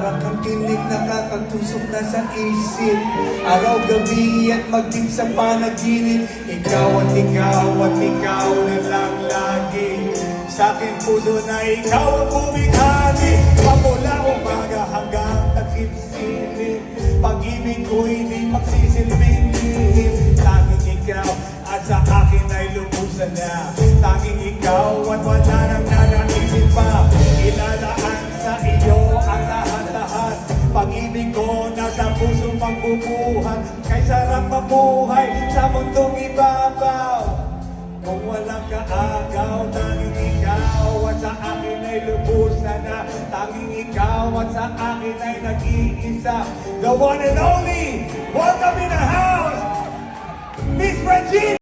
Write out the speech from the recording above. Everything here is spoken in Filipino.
Para kang tinig nakakatusok na sa isip. Araw-gabi at maging sa panaginip. Ikaw at ikaw at ikaw na lang lagi. Sa aking puso na ikaw ang bumighani. Pamula umaga hanggang takip-silip. Pag-ibig ko'y di magsisilbing lihim. Tanging ikaw at sa akin ay lubusan na. Tanging ikaw at wala nang nanaisip pa. Ilalaan sa iyo ang lahat-lahat. Pag-ibig ko nasa puso magbubuhat. Kay sarap mabuhay sa mundong ibabaw. Kung walang kaagaw, tanging ikaw at sa akin ay lubusan na. Tanging ikaw at sa akin ay nag-iisa. The one and only, welcome in the house, Miss Regina!